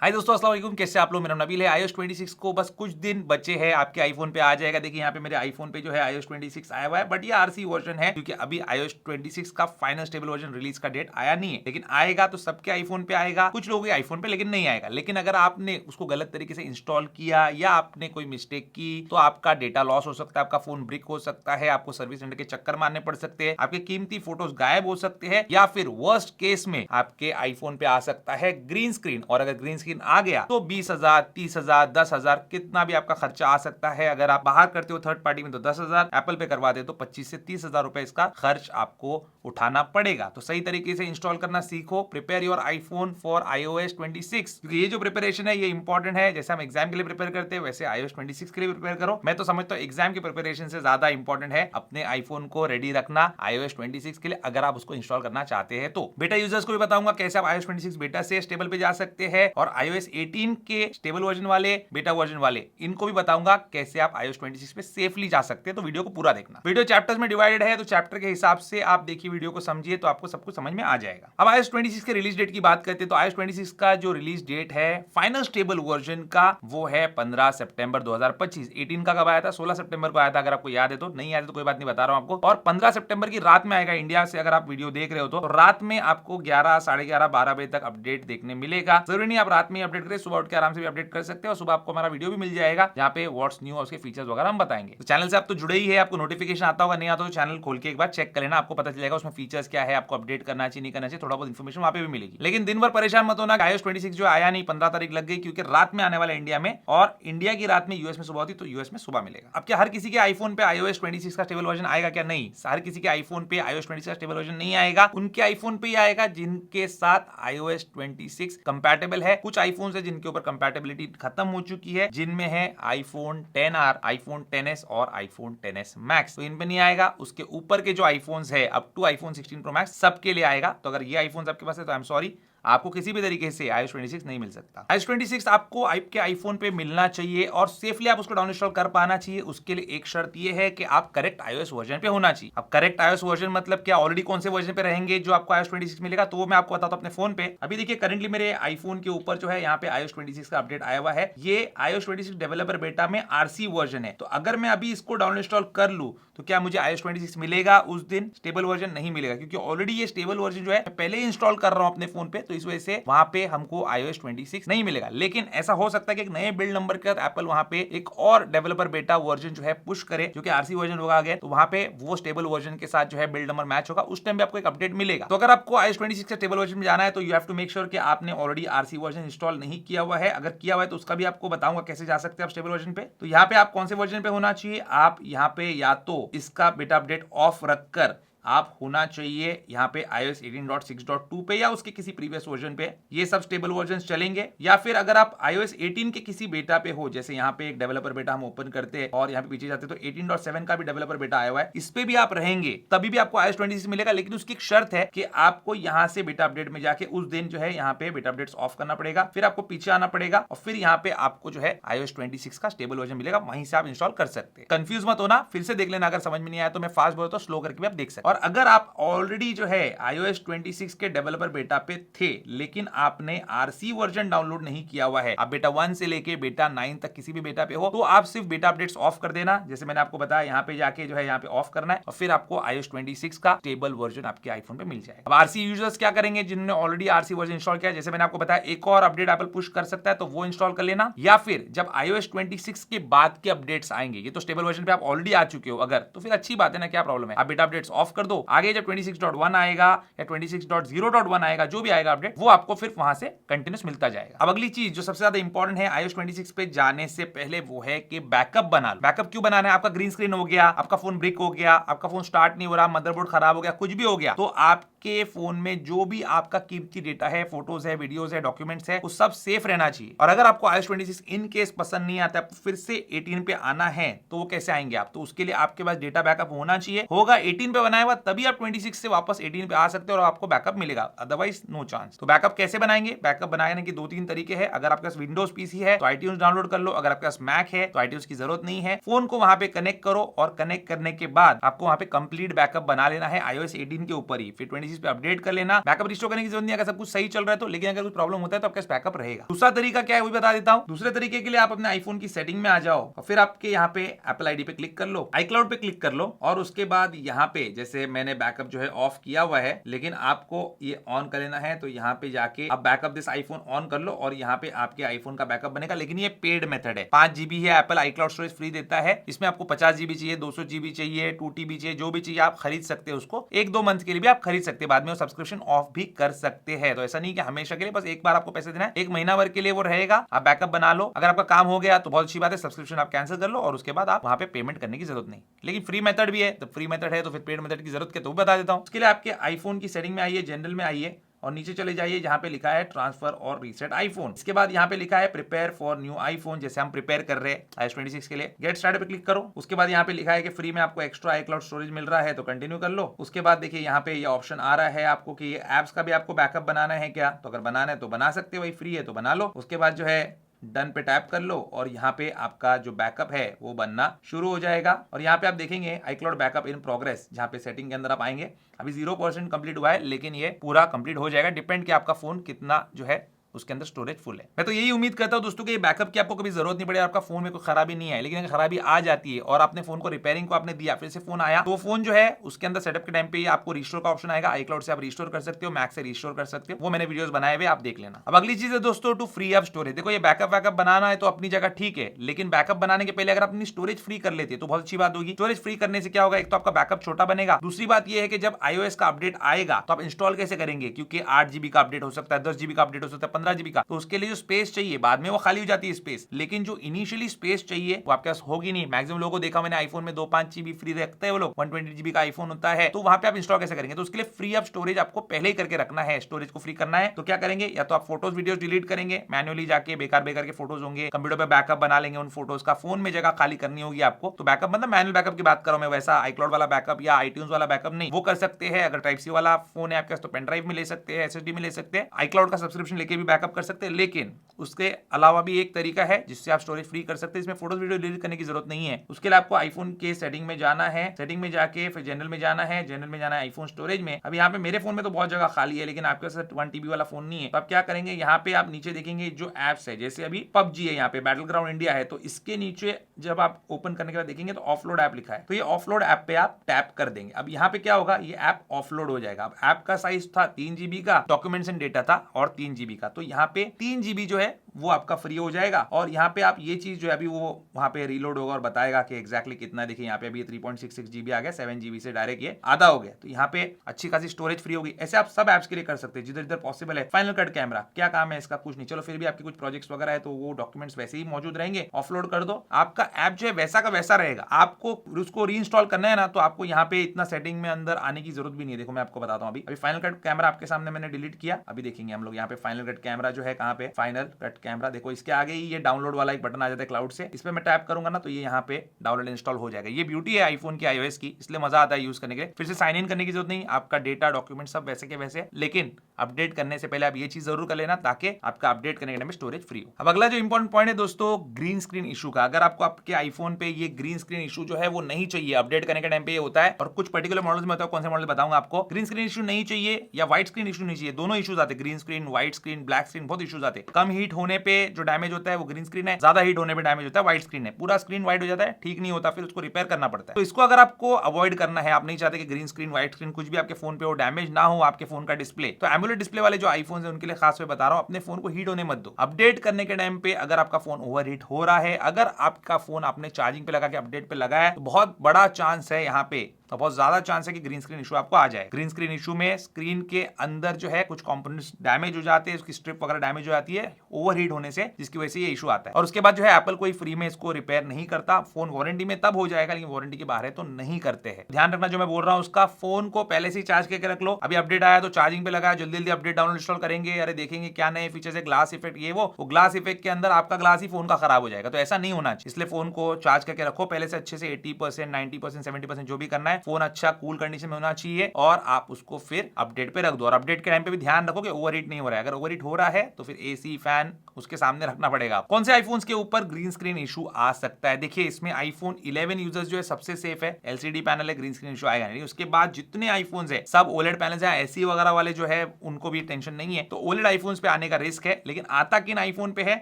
हाय दोस्तों, अस्सलाम वालेकुम। कैसे आप लोग? मेरा नाम नबील है। iOS 26 को बस कुछ दिन बचे हैं, आपके आईफोन पे आ जाएगा। देखिए यहाँ पे मेरे आईफोन पे जो है iOS 26 आया हुआ है, बट ये आरसी वर्जन है क्योंकि अभी iOS 26 का फाइनल स्टेबल वर्जन रिलीज का डेट आया नहीं है, लेकिन आएगा तो सबके आईफोन पे आएगा, कुछ लोगों के आईफोन पे लेकिन नहीं आएगा। लेकिन अगर आपने उसको गलत तरीके से इंस्टॉल किया या आपने कोई मिस्टेक की तो आपका डेटा लॉस हो सकता है, आपका फोन ब्रिक हो सकता है, आपको सर्विस सेंटर के चक्कर मारने पड़ सकते हैं, आपके कीमती फोटोज गायब हो सकते हैं, या फिर वर्स्ट केस में आपके आईफोन पे आ सकता है ग्रीन स्क्रीन। और अगर ग्रीन स्क्रीन आ गया तो 20,000, 30,000, 10,000 कितना भी आपका खर्चा आ सकता है। अगर आप बाहर करते हो थर्ड पार्टी में तो 10,000, एप्पल पे करवा दे तो 25 से 30,000 रुपए इसका खर्च आपको उठाना पड़ेगा। तो सही तरीके से इंस्टॉल करना सीखो। Prepare your iPhone for iOS 26, क्योंकि ये जो प्रिपरेशन है ये इंपॉर्टेंट है। जैसे हम एग्जाम के लिए प्रिपेयर करते हैं वैसे iOS 26 के लिए प्रिपेयर करो। मैं तो समझता हूँ एग्जाम की प्रिपरेशन से ज्यादा इंपॉर्टेंट है अपने आईफोन को रेडी रखना iOS 26 के लिए, अगर आप उसको इंस्टॉल करना चाहते हैं तो। बेटा यूजर्स को भी बताऊंगा कैसे आप iOS 26 बेटा से स्टेबल पे जा सकते हैं, और iOS 18 के स्टेबल वर्जन वाले, बेटा वर्जन वाले, इनको भी बताऊंगा कैसे आप iOS 26 पे सेफली जा सकते हैं। तो वीडियो को पूरा देखना। वीडियो चैप्टर्स में डिवाइडेड है, तो चैप्टर के हिसाब से आप देखिए, वीडियो को समझिए तो आपको सब कुछ समझ में आ जाएगा। अब iOS 26 के रिलीज डेट की बात करते हैं तो iOS 26 का जो रिलीज डेट है फाइनल स्टेबल वर्जन का वो है 15 सितंबर 2025। 18 का कब आया था? 16 सितंबर को आया था। अगर आपको याद है तो, नहीं याद है तो कोई बात नहीं, बता रहा हूं आपको। और 15 सितंबर की रात में आएगा इंडिया से। अगर आप वीडियो देख रहे हो तो रात में आपको 11, 11:30, 12 बजे तक अपडेट देखने मिलेगा। जरूरी नहीं आप रात में अपडेट करें, सुबह उठ के आराम से भी अपडेट कर सकते हैं। और सुबह आपको हमारा वीडियो भी मिल जाएगा जहाँ पे व्हाट्स न्यू और उसके फीचर्स वगैरह हम बताएंगे। तो चैनल से आप तो जुड़े ही है, आपको नोटिफिकेशन आता होगा, नहीं आता तो चैनल खोल के एक बार चेक कर लेना, आपको पता चलेगा उसमें फीचर्स क्या है, आपको अपडेट करना चाहिए नहीं करना चाहिए, थोड़ा बहुत इन्फॉर्मेशन वहां पे भी मिलेगी। लेकिन दिन भर परेशान मत होना, iOS 26 जो आया नहीं, 15 तारीख लग गई क्योंकि रात में आने वाला इंडिया में, और इंडिया की रात में यूएस में सुबह होती तो यूएस में सुबह मिलेगा। अब क्या हर किसी के आईफोन पे iOS 26 का स्टेबल वर्जन आएगा? क्या नहीं, हर किसी के आईफोन पे iOS 26 का स्टेबल वर्जन नहीं आएगा। उनके आईफोन पे ही आएगा जिनके साथ iOS 26 कंपैटिबल है। कुछ आईफोन है जिनके ऊपर कंपैटिबिलिटी खत्म हो चुकी है, जिनमें है iPhone XR, iPhone XS और iPhone XS Max, तो इन पे नहीं आएगा। उसके ऊपर के जो आईफोन्स है up to iPhone 16 Pro Max सबके लिए आएगा। तो अगर ये आईफोन आपके पास है तो आई एम सॉरी, आपको किसी भी तरीके से iOS 26 नहीं मिल सकता। iOS 26 आपको आपके आईफोन पे मिलना चाहिए और सेफली आप उसको डाउन इंस्टॉल कर पाना चाहिए। उसके लिए एक शर्त ये है कि आप करेक्ट iOS वर्जन पे होना चाहिए। अब करेक्ट iOS वर्जन मतलब क्या, ऑलरेडी कौन से वर्जन पे रहेंगे जो आपको iOS 26 मिलेगा, तो वो मैं आपको बताता हूं अपने फोन पे। अभी देखिए करंटली मेरे आईफोन के ऊपर जो है यहाँ पे iOS 26 का अपडेट आया हुआ है। ये iOS 26 डेवलपर बेटा में आरसी वर्जन है। तो अगर मैं अभी इसको डाउन इंस्टॉल कर लूं तो क्या मुझे iOS 26 मिलेगा? उस दिन स्टेबल वर्जन नहीं मिलेगा, क्योंकि ऑलरेडी ये स्टेबल वर्जन जो है पहले ही इंस्टॉल कर रहा हूं अपने फोन पे, तो इस वजह से वहां पे हमको iOS 26 नहीं मिलेगा। लेकिन ऐसा हो सकता है कि एक नए बिल्ड नंबर के साथ एप्पल वहां पे एक और डेवलपर बेटा वर्जन जो है पुश करे, जो कि आरसी वर्जन होगा आगे, तो वहां पे वो स्टेबल वर्जन के साथ जो है बिल्ड नंबर मैच होगा, उस टाइम पे आपको एक अपडेट मिलेगा। तो अगर आपको iOS 26 के स्टेबल वर्जन में जाना है तो you have to make sure कि आपने ऑलरेडी आरसी वर्जन इंस्टॉल नहीं किया हुआ है। अगर किया हुआ है तो उसका भी आपको बताऊंगा कैसे जा सकते हैं आप स्टेबल वर्जन पे। तो यहाँ पे आप कौन से वर्जन पे होना चाहिए, आप यहाँ पे या तो इसका बेटा अपडेट ऑफ रखकर आप होना चाहिए यहाँ पे iOS 18.6.2 पे या उसके किसी प्रीवियस वर्जन पे, ये सब स्टेबल वर्जन चलेंगे। या फिर अगर आप iOS 18 के किसी बेटा पे हो, जैसे यहाँ पे एक डेवलपर बेटा हम ओपन करते हैं और यहाँ पे पीछे जाते हैं तो 18.7 का भी डेवलपर बेटा आया हुआ है, इस पे भी आप रहेंगे तभी भी आपको iOS 26 मिलेगा। लेकिन उसकी एक शर्त है कि आपको यहाँ से बेटा अपडेट में जाके उस दिन जो है यहाँ पे बेटा अपडेट्स ऑफ करना पड़ेगा, फिर आपको पीछे आना पड़ेगा और फिर यहाँ पे आपको जो है iOS 26 का स्टेबल वर्जन मिलेगा, वहीं से आप इंस्टॉल कर सकते हैं। कंफ्यूज मत होना, फिर से देख लेना, अगर समझ में नहीं आया तो मैं फास्ट बोलता हूँ, स्लो करके भी आप देख सकते हैं। और अगर आप ऑलरेडी जो है iOS 26 के डेवलपर बेटा पे थे लेकिन आपने आरसी वर्जन डाउनलोड नहीं किया हुआ है, आप बेटा 1 से लेके बेटा 9 तक किसी भी बेटा पे हो, तो आप सिर्फ बेटा अपडेट्स ऑफ कर देना। जैसे मैंने आपको बताया यहाँ पे जाके जो है यहाँ पे ऑफ करना है और फिर आपको iOS 26 का स्टेबल वर्जन आपके आईफोन पे मिल जाएगा। अब आरसी यूजर्स क्या करेंगे जिन्होंने ऑलरेडी आरसी वर्जन इंस्टॉल किया, जैसे मैंने आपको बताया एक और अपडेट एप्पल पुश कर सकता है तो वो इंस्टॉल कर लेना, या फिर जब iOS 26 के बाद के अपडेट्स आएंगे, ये तो स्टेबल वर्जन पे आप ऑलरेडी आ चुके हो अगर, तो फिर अच्छी बात है ना, क्या प्रॉब्लम है, आप बेटा अपडेट्स ऑफ कर दो। आगे जब 26.1 आएगा या 26.0.1 आएगा, जो भी आएगा अपडेट, वो आपको फिर वहां से कंटिन्यूस मिलता जाएगा। अब अगली चीज जो सबसे ज्यादा इंपॉर्टेंट है iOS 26 पे जाने से पहले, वो है कि बैकअप बना लो। बैकअप क्यों बनाना है? आपका ग्रीन स्क्रीन हो गया, आपका फोन ब्रिक हो गया, आपका फोन स्टार्ट नहीं हो रहा, मदरबोर्ड खराब हो गया, कुछ भी हो गया, तो आपके फोन में जो भी आपका कीमती डेटा है, फोटोज है, वीडियोज है, डॉक्यूमेंट्स है, वो सब सेफ रहना चाहिए। और अगर आपको iOS 26 इन केस पसंद नहीं आता, फिर से 18 पे आना है, तो वो कैसे आएंगे आप? तो उसके लिए आपके पास डेटा बैकअप होना चाहिए। होगा 18 पे बनाया हुआ होगा तभी आप 26 से वापस 18 पे आ सकते हो और आपको बैकअप मिलेगा, अदरवाइज नो चांस। तो बैकअप कैसे बनाएंगे? बैकअप बनाने के 2-3 तरीके हैं। अगर आपके पास विंडोज पीसी है तो iTunes डाउनलोड कर लो, अगर आपके पास मैक है तो iTunes की जरूरत नहीं है। फोन को वहां पे कनेक्ट करो और कनेक्ट करने के बाद आपको वहां पे कंप्लीट बैकअप बना लेना है iOS 18 के ऊपर ही, फिर 26 पे अपडेट कर लेना। बैकअप रिस्टोर करने की जरूरत नहीं है अगर सब कुछ सही चल रहा है तो, लेकिन अगर कुछ प्रॉब्लम होता है तो आपके पास बैकअप रहेगा। दूसरा तरीका क्या है वो बता देता हूं। दूसरे तरीके के लिए आप अपने आईफोन की सेटिंग में आ जाओ और फिर आपके यहाँ पे एप्पल आईडी पे क्लिक कर लो, iCloud पे क्लिक कर लो और उसके बाद यहाँ पे जैसे मैंने बैकअप जो है ऑफ किया हुआ है, लेकिन आपको ये ऑन कर लेना है, तो यहाँ पे जाके आप बैकअप दिस आईफोन ऑन कर लो और यहाँ पे आपके आईफोन का बैकअप बनेगा। लेकिन ये पेड मेथड है, 5 GB है, एप्पल iCloud स्टोरेज फ्री देता है। इसमें आपको 50 GB चाहिए, 200 GB चाहिए, 2 TB चाहिए, जो भी चाहिए आप खरीद सकते हैं उसको। 1-2 मंथ के लिए भी आप खरीद सकते हैं, बाद में वो सब्सक्रिप्शन ऑफ भी कर सकते हैं। तो ऐसा नहीं कि हमेशा के लिए, बस एक बार आपको पैसे देना है, 1 महीना भर के लिए वो रहेगा। आप बैकअप बना लो, अगर आपका काम हो गया तो बहुत अच्छी बात है, सब्सक्रिप्शन आप कैंसिल कर लो और उसके बाद आप वहां पे पेमेंट करने की जरूरत नहीं। लेकिन फ्री मेथड भी है, तो फ्री मेथड है तो फिर पेड मेथड की जरूरत क्या, तो बता देता हूं। उसके लिए आपके आईफोन की सेटिंग में आइए, जनरल में आइए और नीचे चले जाइए जहां पे लिखा है ट्रांसफर और रीसेट आईफोन। इसके बाद यहाँ पे लिखा है प्रिपेयर फॉर न्यू आईफोन, जैसे हम प्रिपेयर कर रहे हैं iOS 26 के लिए। गेट स्टार्ट पे क्लिक करो। उसके बाद यहाँ पे लिखा है कि फ्री में आपको एक्स्ट्रा iCloud स्टोरेज मिल रहा है, तो कंटिन्यू कर लो। उसके बाद देखिए यहाँ पे ये ऑप्शन आ रहा है आपको कि ये एप्स का भी आपको बैकअप बनाना है क्या, तो अगर बनाना है तो बना सकते हो, वही फ्री है तो बना लो। उसके बाद जो है डन पे टैप कर लो और यहाँ पे आपका जो बैकअप है वो बनना शुरू हो जाएगा। और यहाँ पे आप देखेंगे iCloud बैकअप इन प्रोग्रेस, जहाँ पे सेटिंग के अंदर आप आएंगे, अभी 0% कंप्लीट हुआ है, लेकिन ये पूरा कंप्लीट हो जाएगा, डिपेंड कि आपका फोन कितना जो है उसके अंदर स्टोरेज फुल है। मैं तो यही उम्मीद करता हूं दोस्तों कि ये बैकअप की आपको कभी जरूरत नहीं पड़े, आपका फोन में कोई खराबी नहीं है। लेकिन अगर खराबी आ जाती है और आपने फोन को रिपेयरिंग को आपने दिया, फिर से फोन आया, तो फोन जो है उसके अंदर सेटअप के टाइम पे आपको रिस्टोर का ऑप्शन आएगा। iCloud से आप रिस्टोर कर सकते हो, मैक से रिस्टोर कर सकते हो, वो मैंने वीडियोस बनाए हुए, आप देख लेना। अब अगली चीज है दोस्तों, टू फ्री अप स्टोरेज। देखो ये बैकअप बनाना है तो अपनी जगह ठीक है, लेकिन बैकअप बनाने के पहले अगर अपनी स्टोरेज फ्री कर लेते तो बहुत अच्छी बात होगी। स्टोरेज फ्री करने से क्या होगा, एक तो आपका बैकअप छोटा बनेगा, दूसरी बात यह है कि जब iOS का अपडेट आएगा तो आप इंस्टॉल कैसे करेंगे, क्योंकि 8 GB का अपडेट हो सकता है, 10 GB का अपडेट हो सकता है, 15 GB का, तो उसके लिए जो स्पेस चाहिए बाद में वो खाली हो जाती है स्पेस, लेकिन जो इनिशियली स्पेस चाहिए वो आपके पास होगी नहीं। मैक्सिमम लोगों को देखा मैंने आईफोन में 2-5 GB फ्री रखते हैं वो लोग, 120 GB का आईफोन होता है, तो वहां पे आप इंस्टॉल कैसे करेंगे। तो उसके लिए फ्री अप स्टोरेज आपको पहले ही करके रखना है, स्टोरेज को फ्री करना है। तो क्या करेंगे, या तो आप फोटोज वीडियोस डिलीट करेंगे मैन्युअली जाके, बेकार के फोटोज होंगे, कंप्यूटर पे बैकअप बना लेंगे उन फोटोज का, फोन में जगह खाली करनी होगी आपको। तो बैकअप मतलब मैनुअल बैकअप की बात कर रहा हूं मैं, वैसा iCloud वाला बैकअप या iTunes वाला बैकअप नहीं, वो कर सकते हैं। अगर टाइप सी वाला फोन है आपके पास तो पेन ड्राइव में ले सकते हैं, SSD में ले सकते हैं, iCloud का सब्सक्रिप्शन लेके भी बैकअप कर सकते हैं। लेकिन उसके अलावा भी एक तरीका है जिससे आप स्टोरेज फ्री कर सकते हैं, इसमें फोटोज वीडियो डिलीट करने की जरूरत नहीं है। उसके लिए आपको आईफोन के सेटिंग में जाना है, सेटिंग में जाके फिर जनरल में जाना है, जनरल में जाना है आईफोन स्टोरेज में। अब यहाँ पे मेरे फोन में तो बहुत जगह खाली है, लेकिन आपके पास 1 TB वाला फोन नहीं है, तो आप क्या करेंगे, यहाँ पे आप नीचे देखेंगे जो एप्स है, जैसे अभी PUBG है, यहाँ पे बैटल ग्राउंड इंडिया है, तो इसके नीचे जब आप ओपन करने के बाद देखेंगे तो ऑफलोड ऐप लिखा है, तो ये ऑफलोड ऐप पे आप टैप कर देंगे। अब यहाँ पे क्या होगा, ये ऐप ऑफलोड हो जाएगा। अब ऐप का साइज था 3 GB का, डॉक्यूमेंट्स एंड डेटा था और 3 GB का, तो यहाँ पे 3 GB जो है वो आपका फ्री हो जाएगा। और यहाँ पे आप ये चीज जो है अभी वो वहां पे रीलोड होगा और बताएगा कि एग्जैक्टली कितना। देखिए यहाँ पे अभी 3.66 GB आ गया, 7 GB से डायरेक्ट ये आधा हो गया, तो यहाँ पे अच्छी खासी स्टोरेज फ्री होगी। ऐसे आप सब एप्स के लिए कर सकते हैं जिधर जिधर पॉसिबल है। फाइनल कट कैमरा क्या काम है इसका, कुछ नहीं, चलो फिर भी आपके कुछ प्रोजेक्ट्स वगैरह है तो वो डॉक्यूमेंट्स वैसे ही मौजूद रहेंगे, ऑफलोड कर दो, आपका ऐप जो है वैसा का वैसा रहेगा। आपको उसको रीइंस्टॉल करना है ना, तो आपको यहाँ पे इतना सेटिंग में अंदर आने की जरूरत भी नहीं है। देखो मैं आपको बताता हूँ, अभी फाइनल कट कैमरा आपके सामने मैंने डिलीट किया, अभी देखेंगे हम लोग यहाँ पे फाइनल कट कैमरा जो है, कहाँ पे फाइनल कट कैमरा, देखो इसके आगे ही ये डाउनलोड वाला एक बटन आ जाता है क्लाउड से, इस पे मैं टैप करूंगा ना तो ये यहाँ पे डाउनलोड इंस्टॉल हो जाएगा। ये ब्यूटी है आईफोन की iOS की, इसलिए मजा आता है यूज करने के लिए। फिर से साइन इन करने की जरूरत नहीं, आपका डेटा डॉक्यूमेंट सब वैसे के वैसे, लेकिन अपडेट करने से पहले आप ये चीज जरूर कर लेना ताकि आपका अपडेट करने के टाइम में स्टोरेज फ्री हो। अब अगला जो इंपॉर्टेंट पॉइंट है दोस्तों, ग्रीन स्क्रीन इशू का। अगर आपको आपके आईफोन पे ये ग्रीन स्क्रीन इशू जो है वो नहीं चाहिए, अपडेट करने के टाइम पे ये होता है और कुछ पर्टिकुलर मॉडल्स में होता है, कौन से मॉडल बताऊंगा आपको। ग्रीन स्क्रीन इशू नहीं चाहिए या व्हाइट स्क्रीन इशू नहीं चाहिए, दोनों इशूज आते हैं, green screen, white screen, black screen, बहुत इशूज आते हैं। कम हीट होने पे जो डैमेज होता है वो ग्रीन स्क्रीन है, ज्यादा हीट होने पे डैमेज होता है व्हाइट स्क्रीन है। पूरा स्क्रीन व्हाइट हो जाता है, ठीक नहीं होता, फिर उसको रिपेयर करना पड़ता है। तो इसको अगर आपको अवॉइड करना है, आप नहीं चाहते कि ग्रीन स्क्रीन व्हाइट स्क्रीन कुछ भी आपके फोन पे हो, डैमेज ना हो आपके फोन का डिस्प्ले, तो एमुलेट डिस्प्ले वाले जो आईफोन है उनके लिए खास मैं बता रहा हूं, अपने फोन को हीट होने मत दो। अपडेट करने के टाइम पे अगर आपका फोन ओवर हीट हो रहा है, अगर आपका फोन आपने चार्जिंग पे लगा के अपडेट पे लगाया है, तो बहुत बड़ा चांस है यहाँ पे, तो बहुत ज्यादा चांस है कि ग्रीन स्क्रीन इशू आपको आ जाए। ग्रीन स्क्रीन इशू में स्क्रीन के अंदर जो है कुछ कंपोनेंट्स डैमेज हो जाते हैं, उसकी स्ट्रिप वगैरह डैमेज हो जाती है ओवरहीट होने से, जिसकी वजह से ये इशू आता है। और उसके बाद जो है एप्पल कोई फ्री में इसको रिपेयर नहीं करता, फोन वारंटी में तब हो जाएगा, लेकिन वारंटी के बाहर है तो नहीं करते हैं। ध्यान रखना जो मैं बोल रहा हूं उसका, फोन को पहले से ही चार्ज करके रख लो। अभी अपडेट आया तो चार्जिंग पे लगाया, जल्दी जल्दी अपडेट डाउनलोड इंस्टॉल करेंगे, अरे देखेंगे क्या नए फीचर्स है, ग्लास इफेक्ट ये वो ग्लास इफेक्ट के अंदर आपका ग्लास ही फोन का खराब हो जाएगा। तो ऐसा नहीं होना चाहिए, इसलिए फोन को चार्ज करके रखो पहले से अच्छे से, 80%, 90%, 70% जो भी करना है, फोन अच्छा कूल कंडीशन में होना चाहिए और आप उसको फिर अपडेट पे रख दो। और अपडेट के टाइम पे भी ध्यान रखो कि ओवरहीट नहीं हो रहा है। अगर ओवरहीट हो रहा है तो फिर एसी फैन उसके सामने रखना पड़ेगा। कौन से आईफोन्स के ऊपर ग्रीन स्क्रीन इशू आ सकता है? देखिए इसमें आईफोन 11 यूजर्स जो है सबसे सेफ है, एलसीडी पैनल है, ग्रीन स्क्रीन इशू आएगा नहीं। उसके बाद जितने आईफोन्स है सब ओलेड पैनल है, एसी वगैरह वाले जो है उनको भी टेंशन नहीं है। तो ओलेड आईफोन्स पे आने का रिस्क है। लेकिन आता किन आईफोन पे है?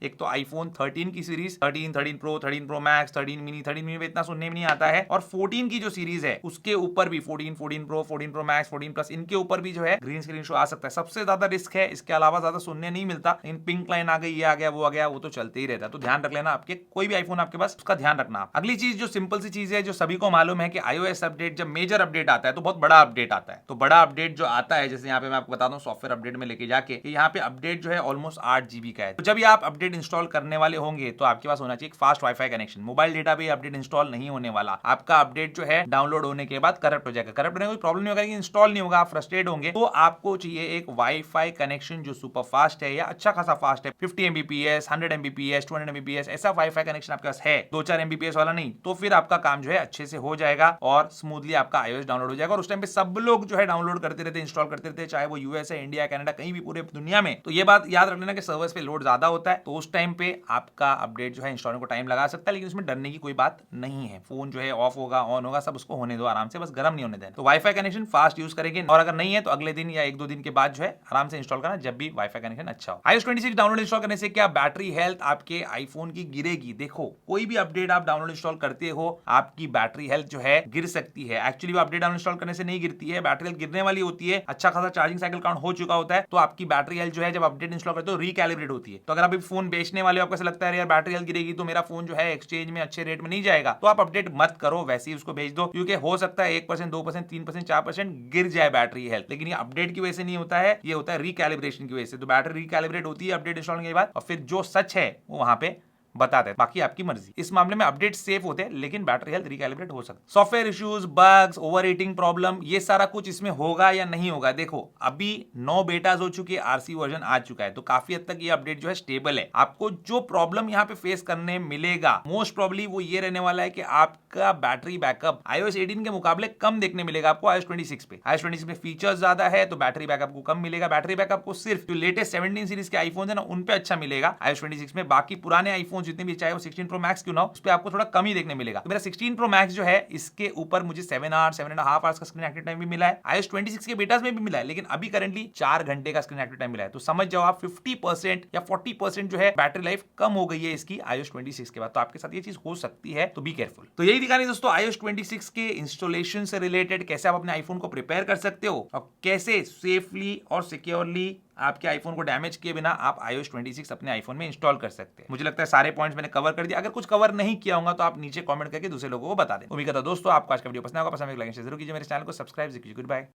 एक तो आईफोन 13 की series, 13, 13 pro, 13 pro max, 13 mini, 13 mini में इतना सुनने में नहीं आता है। और 14 की जो सीरीज है उसके ऊपर भी 14, 14 प्रो, 14 प्रो मैक्स, 14 प्लस, इनके ऊपर भी जो है ग्रीन स्क्रीन इशू आ सकता है। सबसे ज्यादा रिस्क है, इसके अलावा ज्यादा सुनने नहीं मिलता। इन पिंक लाइन आ गई, ये आ गया, वो आ गया, वो तो चलते ही रहता है। तो ध्यान रख लेना, आपके कोई भी आईफोन आपके पास उसका ध्यान रखना। अगली चीज जो सिंपल सी चीज है जो सभी को मालूम है कि iOS अपडेट जब मेजर अपडेट आता है तो बहुत बड़ा अपडेट आता है। तो बड़ा अपडेट जो आता है, जैसे यहाँ पे मैं आपको बता दूं सॉफ्टवेयर अपडेट में लेके जाके, यहाँ पे अपडेट जो है ऑलमोस्ट 8 GB का है। तो जब ये आप अपडेट इंस्टॉल करने वाले होंगे तो आपके पास होना चाहिए एक fast wifi connection. Mobile data पे अपडेट इंस्टॉल नहीं होने वाला। आपका अपडेट जो है डाउनलोड होने के बाद करप्ट हो जाएगा। करप्ट होने में कोई प्रॉब्लम नहीं होगा, इंस्टॉल नहीं होगा, आप फ्रस्ट्रेट होंगे। तो आपको चाहिए एक वाईफाई कनेक्शन जो सुपर फास्ट है या अच्छा खासा फास्ट है, 50 Mbps, 100 Mbps, 200 Mbps, ऐसा वाईफाई कनेक्शन आपके पास है, 2-4 Mbps वाला नहीं, तो फिर आपका काम जो है अच्छे से हो जाएगा और स्मूथली आपका iOS डाउनलोड हो जाएगा। और उस टाइम पे सब लोग जो है डाउनलोड करते रहते, इंस्टॉल करते रहते, चाहे वो यूएस है, इंडिया, कनाडा, कहीं भी पूरे दुनिया में। तो ये बात याद रख लेना कि सर्वर्स पे लोड ज्यादा होता है, तो उस टाइम पे आपका अपडेट जो है इंस्टॉल को टाइम लगा सकता है। लेकिन उसमें डरने की कोई बात नहीं है। फोन जो है ऑफ होगा, ऑन होगा, सब उसको होने दो आराम से, बस गर्म नहीं होने देना। तो वाईफाई कनेक्शन फास्ट यूज करेंगे, और अगर नहीं है तो अगले दिन या 1-2 दिन के बाद जो है आराम से इंस्टॉल करना, जब भी वाईफाई कनेक्शन अच्छा हो। iOS 26 डाउनलोड इंस्टॉल करने से क्या बैटरी हेल्थ आपके आईफोन की गिरेगी? देखो कोई भी अपडेट आप डाउनलोड इंस्टॉल करते हो आपकी बैटरी हेल्थ जो है गिर सकती है। एक्चुअली वो अपडेट डाउनलोड इंस्टॉल करने से नहीं गिरती है, बैटरी हेल्थ गिरने वाली होती है। अच्छा खासा चार्जिंग साइकिल काउंट हो चुका होता है तो आपकी बैटरी हेल्थ जो है जब अपडेट इंस्टॉल करते हो रिकैलिब्रेट होती है। तो अगर आप फोन बेचने वाले हो, आपको ऐसा लगता है यार बैटरी हेल्थ गिरेगी तो मेरा फोन जो है एक्सचेंज में अच्छे रेट में नहीं जाएगा, तो आप अपडेट मत करो, वैसे ही उसको भेज दो। क्योंकि हो सकता है 1%, 2%, 3%, 4% गिर जाए बैटरी हेल्थ, लेकिन ये अपडेट की वजह से नहीं होता है, ये होता है रिकैलिब्रेशन की वजह से। तो बैटरी रिकैलिब्रेट होती है अपडेट इंस्टॉल के बाद, और फिर जो सच है वो वहां पे बताते हैं, बाकी आपकी मर्जी। इस मामले में अपडेट सेफ होते हैं लेकिन बैटरी हेल्थ रिकैलिब्रेट हो सकता है। Software issues, bugs, overheating problem, ये सारा कुछ इसमें होगा या नहीं होगा? देखो अभी 9 बेटाज हो चुकी है, आरसी वर्जन आ चुका है, तो काफी हद तक ये अपडेट जो है स्टेबल है। आपको जो प्रॉब्लम यहाँ पे फेस करने मिलेगा मोस्ट प्रॉब्ली वो ये रहने वाला है कि आपका बैटरी बैकअप iOS 18 के मुकाबले कम देखने मिलेगा आपको iOS 26 पे। iOS 26 में फीचर्स ज्यादा है तो बैटरी बैकअप को कम मिलेगा। बैटरी बैकअप को सिर्फ जो लेटेस्ट 17 सीरीज के आईफोन है ना उन पे अच्छा मिलेगा iOS 26 में। बाकी पुराने आईफोन जितने भी, चाहे वो 16 प्रो मैक्स क्यों ना हो, उस पे आपको थोड़ा कम ही देखने मिलेगा। तो मेरा 16 प्रो मैक्स जो है इसके ऊपर मुझे 7 आवर्स, 7.5 आवर्स का स्क्रीन एक्टिव टाइम भी मिला है। iOS 26 के बेटास में भी मिला है, लेकिन अभी करंटली 4 घंटे का स्क्रीन एक्टिव टाइम मिला है। तो समझ जाओ आप 50% या 40% जो है बैटरी लाइफ कम हो गई है इसकी iOS 26 के बाद। तो आपके साथ ये चीज हो सकती है, तो बी केयरफुल। तो यही दिखानी दोस्तों iOS 26 के इंस्टॉलेशन से रिलेटेड, कैसे आप अपने आईफोन को प्रिपेयर कर सकते हो और कैसे सेफली और सिक्योरली आपके आईफोन को डैमेज किए बिना आप iOS 26 अपने आईफोन में इंस्टॉल कर सकते हैं। मुझे लगता है सारे पॉइंट्स मैंने कवर कर दिया। अगर कुछ कवर नहीं किया होगा तो आप नीचे कमेंट करके दूसरे लोगों को बता दें। उम्मीद करता हूं दोस्तों आपको आज का वीडियो पसंद आएगा। पसंद आए तो लाइक शेयर जरूर कीजिए। मेरे चैनल को सब्सक्राइब कीजिए। Good bye.